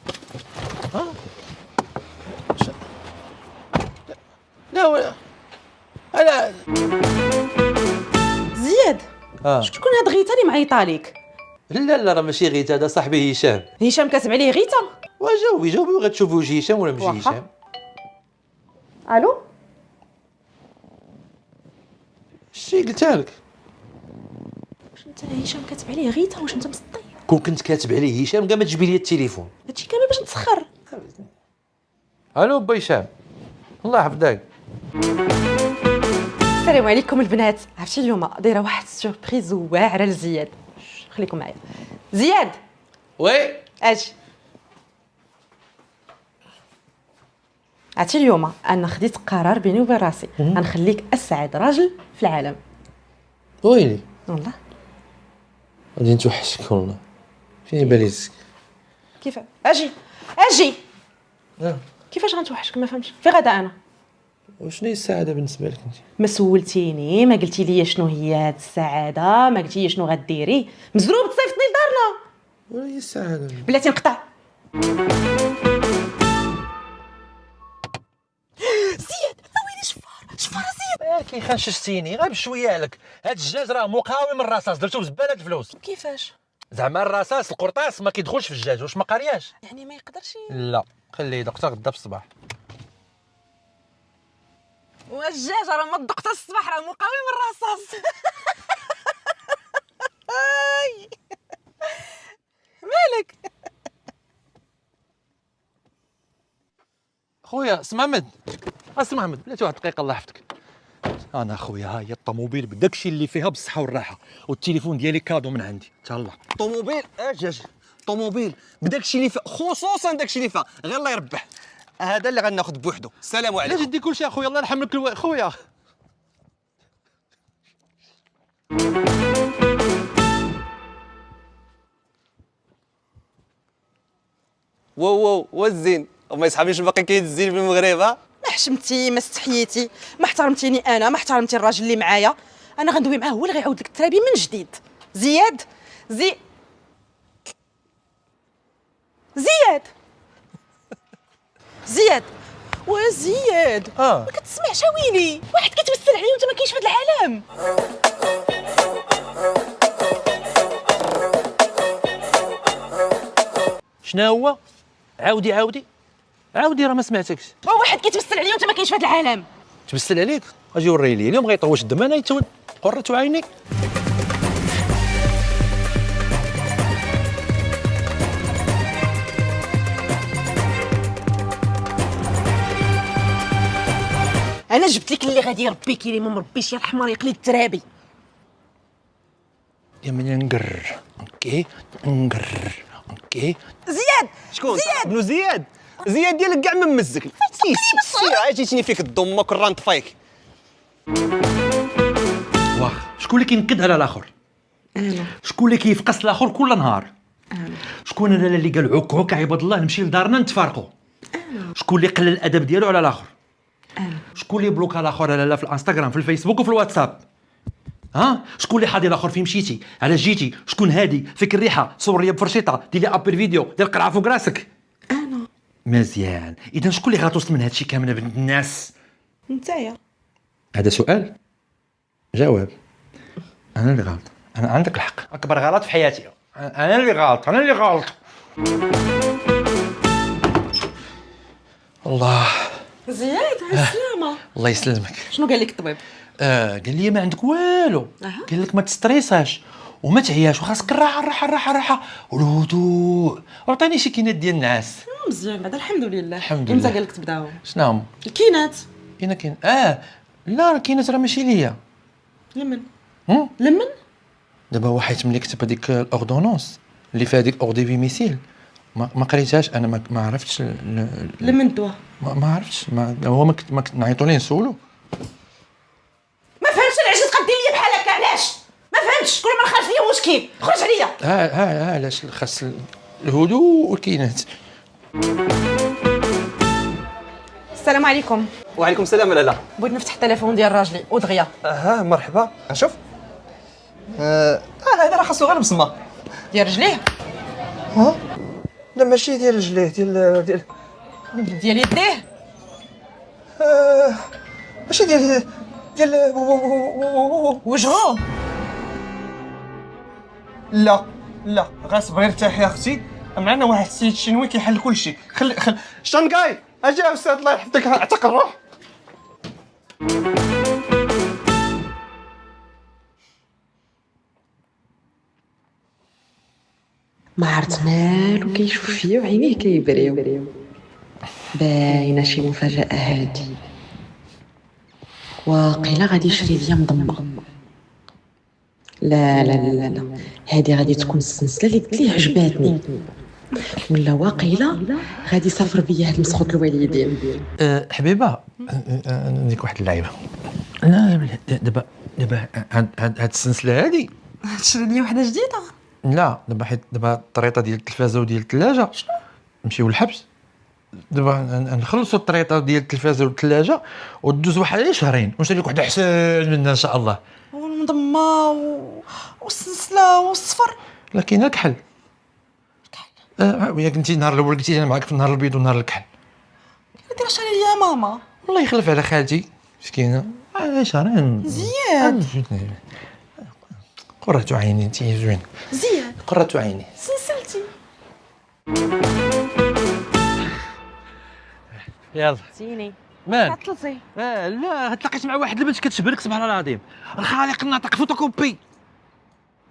لا انا زياد شكون هاد غيتا اللي معيطه ليك؟ لا راه ماشي غيتا هذا صاحبي هشام كاتب عليه غيتا. جاوبي وغتشوفوا وجه هشام ولا ماشي هشام. الو شتي قلتها لك؟ واش انت هشام كاتب عليه غيتا واش انت مسطي؟ كون كنت كاتب عليه هشام كاع ما تجيبي لي التليفون. هادشي كامل باش نتسخر. الو با هشام الله يحفظك. السلام عليكم البنات. عرفتي اليوم دايره واحد السوربريز واعره لزياد. خليكم معايا. زياد وي اجي. عرفتي اليوم انا خديت قرار بيني وبين راسي غنخليك اسعد راجل في العالم. ويلي والله غادي نتوحشك والله فيني باليزك. كيف اجي كيفاش غنتوحشك ما فهمتش في غدا انا. وشنو هي السعاده بالنسبه لك انت؟ ما سولتيني ما قلتي لي شنو هي هاد السعاده ما قلتي لي شنو غديري مزروب تصيفطني لدارنا. ولا هي السعاده بلاتي نقطع. زياد ويلي شفار زياد كيخنششتيني غير بشويه عليك. هاد الدجاج راه مقاوم الرصاص درتو بزباله الفلوس. كيفاش زعما الرصاص القرطاس ما كيدخلش في الدجاج واش ما قارياش؟ يعني ما يقدرش لا خليه يدق حتى غدا في الصباح. والدجاج راه ما دقت الصباح راه مقاوم الرصاص. مالك خويا سمامد اسمع محمد بلاتي واحد الدقيقه الله يحفظك. انا اخويا ها هي الطوموبيل بداك الشيء اللي فيها بالصحه والراحه، والتليفون ديالي كادو من عندي تهلا. طوموبيل اجي طوموبيل بداك الشيء اللي فيها، خصوصا داك الشيء اللي فيها غير الله يربح، هذا اللي غناخذ بوحدو. السلام لا عليكم. جدي كلشي اخويا الله يرحم لك خويا. واو والزين، وما يصحابيش باقي كاين الزين في المغرب ها؟ ما حشمتي ما استحييتي ما احترمتيني انا ما احترمتي الراجل اللي معايا. انا غندوي معاه هو اللي غيعاود لك الترابي من جديد. زياد زياد وزياد ما كتسمعش ويلي، واحد كيتوسل عليه وانت ما كاينش في هذا العالم. شنو هو؟ عاودي راه ما سمعتكش. واحد كيتوسل عليه وانت ما كاينش في هذا العالم. تبسل عليك اجي وري لي اليوم غيطوش الدم انا يتود قرة عينيك. انا جبت لك اللي غادي يربيك اللي ما مربيش يا الحمار يقلي الترابي. يا من نقر اوكي اوكي. زياد شكون؟ ابن زياد ديالك كاع ممزك. سير عاجيتني فيك الضمه كره نطفيك. واخ شكون اللي كينكد على الاخر؟ انا. شكون اللي كيفقس الاخر كل نهار؟ انا. شكون انا اللي قال عك عباد الله نمشي لدارنا نتفارقوا؟ انا. شكون اللي قلل الادب ديالو على الاخر؟ انا. شكون اللي بلوكا الاخر لا في الانستغرام في الفيسبوك وفي الواتساب؟ ها شكون اللي حاضي الاخر فين مشيتي علاش جيتي؟ شكون هادي فيك الريحه صور ليا بفرشيطه دير لي ابر فيديو ديال القرعه فوق راسك؟ انا. مزيان اذا شكون اللي غتوصل من هادشي كامل يا بنت الناس؟ نتايا. هذا سؤال جواب. انا اللي غلط، انا عندك الحق. اكبر غلط في حياتي انا اللي غلط. الله زياد على السلامه. الله يسلمك. شنو قال لك الطبيب؟ قال لي ما عندك والو. قال لك ما تستريساش وما تعياش وخاصك الراحه والهدوء. وعطاني شي كينات ديال النعاس. مزيان بعدا الحمد لله. الحمد امتى لله. قال لك تبداو؟ شنو هما؟ الكينات. كاين لا راه كاينات راه ماشي ليا. لمن؟ هم؟ لمن؟ دابا هو حيت ملي كتب هذيك الاوردونونس اللي فيها ديك اوردي في ميسيل ما قريتهاش انا ما عرفتش لمن الدواء؟ ما عرفتش هو ما نعيطوا ليه نسولو. ما فهمتش علاش تقدي لي بحال هكا علاش؟ ما فهمتش كل ما خرج ليا مشكل خرج عليا. علاش خاص الهدوء والكينات. السلام عليكم. وعليكم السلام. لالا بغيت نفتح التليفون ديال راجلي ودغيا. مرحبا. شوف هذا راه خاصو غير بصمه ديال رجليه لا ماشي ديال رجليه ديال يديه. ماشي ديال وجهو. لا غاصبر ارتاحي يا اختي. معنا واحد السيد شينوي كيحل كل شيء. خلي شانغاي اجي يا استاذ الله يحفظك. اعتق الروح. ما عرفت مالو كيشوف فيا وعينيه كيبريو. باينه شي مفاجأة هادي. واقيلا غادي يشري ليا مضمه. لا هادي غادي تكون السلسله اللي قلت ليه عجباتني، ولا واقيلا غادي يسافر بيا هاد مسخوط الوالدين. حبيبه نديك واحد اللعيبه. لا دابا هاد السلسله هادي تشري لي وحده جديده. لا دابا حيت دابا الطريطه ديال التلفازه وديال الثلاجه نمشيو للحبس. دابا نخلصوا الطريطه ديال التلفازه والثلاجه ودوز واحد شهرين ونشري لك وحده احسن منها ان شاء الله. والمضمه والسلسله والصفر. لا كاين الكحل. وياك انت النهار الاول قلتي انا معاك في النهار البيض والنهار الكحل. دير شري ليا ماما. الله يخلف على خالتي مسكينه. شهرين زياد. قرة عيني انت زوين. زياد قرة عيني. سلسلتي. يلا زيني مان. عطلتي. لا تلاقيت مع واحد البنت كتشبهك سبحان الله العظيم. الخالق الناطق فوتوكوبي.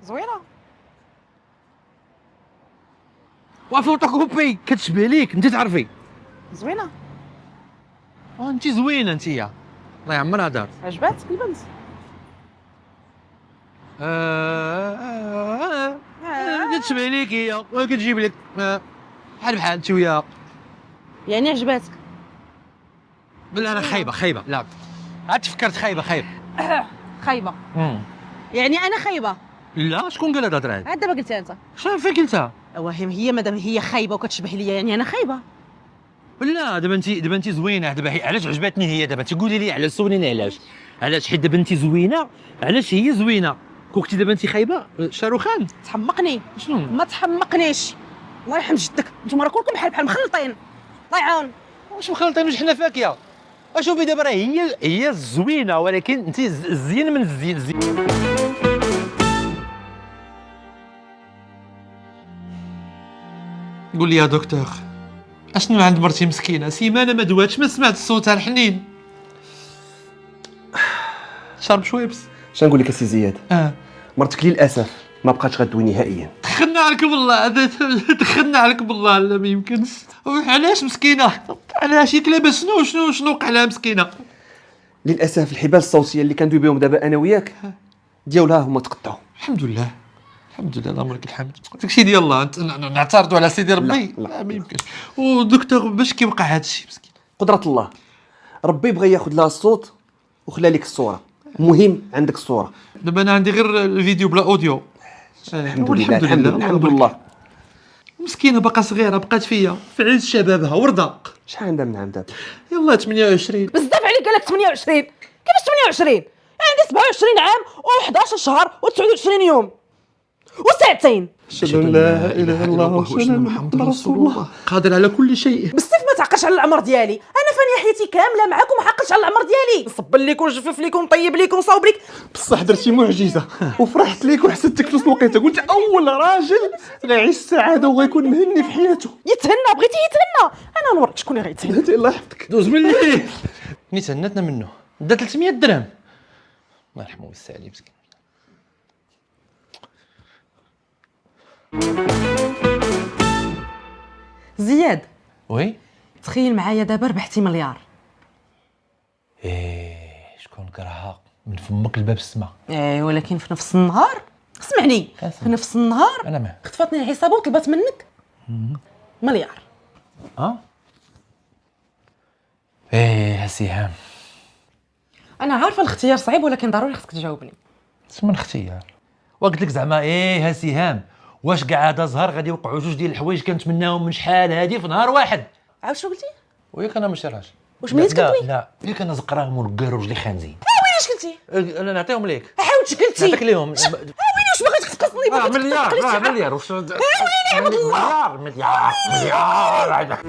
زوينه. وفوتوكوبي كتشبه ليك انت تعرفي. زوينه. انت زوينه انت الله يعمرها دار. عجباتك البنت؟ كتشبه ليك هي وكتجيب لك بحال انت وياها. يعني عجباتك؟ لا انا خايبه لا عاد تفكرت خايبه خايبه. يعني انا خايبه؟ لا شكون قال هاد الهضره هادي؟ عاد دابا قلتها انت. شنو فين قلتها؟ وهم هي مادام هي خايبه وكتشبه ليا يعني انا خايبه. لا دابا انت زوينه دابا علاش عجبتني هي دابا تقولي لي علاش سوليني علاش حيت دابا انت زوينه علاش هي زوينه كنتي دابا انت خايبه شاروخان تحمقني شنو ما تحمقنيش الله يرحم جدك نتوما راه كلكم بحال مخلطين الله يعاون. واش مخلطين واش حنا فاكهه اشوفي دابا راه هي الزوينه ولكن انت الزين من الزين قول لي يا دكتور اشنو عند مرتي مسكينه سيمانه ما دواتش ما سمعت صوتها الحنين شرب شويه بس. شنقول لك اسي زياد مرتك للاسف ما بقاتش غدوي نهائيا. دخلنا عليك بالله دخلنا عليك بالله لا ما يمكنش. علاش مسكينه علاش ياك لاباس شنو وقع لها مسكينه؟ للاسف الحبال الصوتيه اللي كندوي بهم دابا انا وياك ديالها هما تقطعوا. الحمد لله اللهم لك الحمد. داكشي ديال الله نعترضوا على سيدي ربي لا ما يمكنش. ودكتور باش كيوقع هذا الشيء مسكين؟ قدرة الله ربي بغى ياخذ لها الصوت وخلى لك الصوره. المهم عندك الصوره. دابا انا عندي غير الفيديو بلا اوديو. الحمد لله مسكينه باقا صغيره بقات فيا في عز شبابها ورده. شحال عندها من عام دابا؟ يلا 28. بزاف عليك قالك 28 كيفاش 28؟ عندي 27 عام و11 شهر و29 يوم وساعتين. أشهد أن لا إله إلا الله وأشهد أن محمدا رسول الله. قادر على كل شيء. بزاف ما تعقلش على العمر ديالي. انا فاني حياتي كامله معاكم وما عقلتش على العمر ديالي. نصب ليك ونجفف ليك ونطيب ليك ونصاوب ليك. بصح درتي معجزه وفرحت ليك وحسدتك في نفس الوقيته. قلت اول راجل غيعيش السعاده وغيكون مهني في حياته. يتهنى بغيتي يتهنى انا نوريك شكون اللي غيتهنى. انت الله يحفظك. دوز من ليه ني تهنتنا منه دا 300 درهم الله يرحمه ويسع عليه مسكين. زياد وي تخيل معايا دابا ربحتي مليار. شكون كرهها من فمك لباب السما. ولكن في نفس النهار اسمعني في نفس النهار انا معك خطفتني الحسابه وطلبات منك مليار. سهام انا عارفه الاختيار صعيب ولكن ضروري خصك تجاوبني. شنو من اختيار وقلت لك زعما ها سهام واش كاع هذا زهر غادي يوقعوا جوج ديال الحوايج كنتمناوهم من شحال هادي في نهار واحد. عاود شنو قلتي؟ وياك انا ماشي راجل. واش مليت كتقولي؟ لا ياك انا زقراهم ونقاروا رجلي خانزين. ويناش قلتي؟ انا نعطيهم ليك. عاودش قلتي؟ نعطيك ليهم. وين واش باغي تقصني؟ مليار واش ويلي عبد الله. مليار